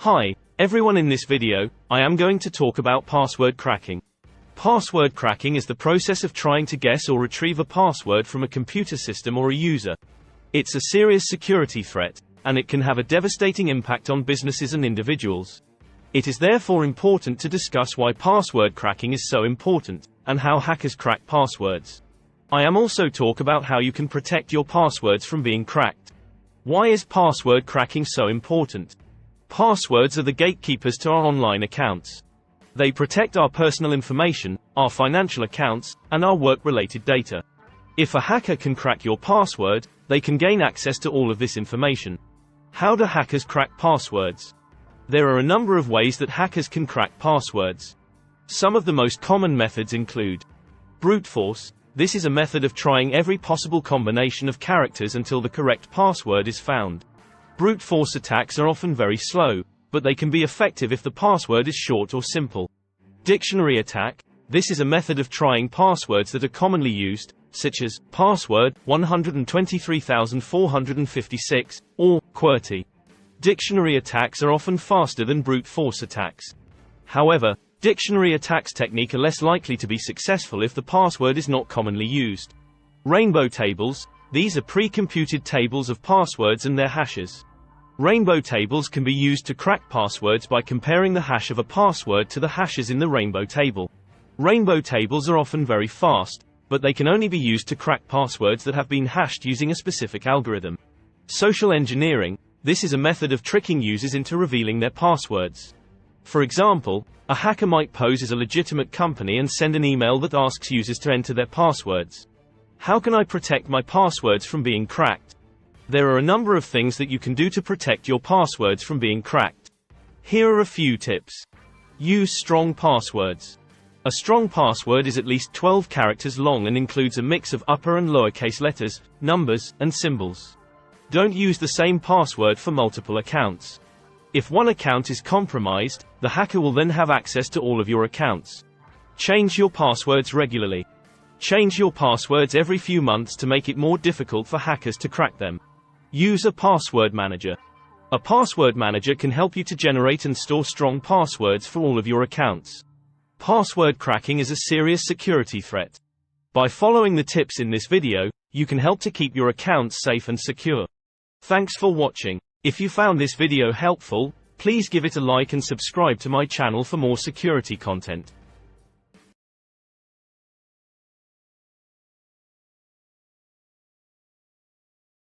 Hi, everyone. In this video, I am going to talk about password cracking. Password cracking is the process of trying to guess or retrieve a password from a computer system or a user. It's a serious security threat, and it can have a devastating impact on businesses and individuals. It is therefore important to discuss why password cracking is so important, and how hackers crack passwords. I am also talk about how you can protect your passwords from being cracked. Why is password cracking so important? Passwords are the gatekeepers to our online accounts. They protect our personal information, our financial accounts, and our work-related data. If a hacker can crack your password, they can gain access to all of this information. How do hackers crack passwords? There are a number of ways that hackers can crack passwords. Some of the most common methods include brute force. This is a method of trying every possible combination of characters until the correct password is found. Brute force attacks are often very slow, but they can be effective if the password is short or simple. Dictionary attack. This is a method of trying passwords that are commonly used, such as password 123,456 or QWERTY. Dictionary attacks are often faster than brute force attacks. However, dictionary attacks technique are less likely to be successful if the password is not commonly used. Rainbow tables. These are pre-computed tables of passwords and their hashes. Rainbow tables can be used to crack passwords by comparing the hash of a password to the hashes in the rainbow table. Rainbow tables are often very fast, but they can only be used to crack passwords that have been hashed using a specific algorithm. Social engineering. This is a method of tricking users into revealing their passwords. For example, a hacker might pose as a legitimate company and send an email that asks users to enter their passwords. How can I protect my passwords from being cracked? There are a number of things that you can do to protect your passwords from being cracked. Here are a few tips. Use strong passwords. A strong password is at least 12 characters long and includes a mix of upper and lowercase letters, numbers, and symbols. Don't use the same password for multiple accounts. If one account is compromised, the hacker will then have access to all of your accounts. Change your passwords regularly. Change your passwords every few months to make it more difficult for hackers to crack them. Use a password manager. A password manager can help you to generate and store strong passwords for all of your accounts. Password cracking is a serious security threat. By following the tips in this video, you can help to keep your accounts safe and secure. Thanks for watching. If you found this video helpful, please give it a like and subscribe to my channel for more security content.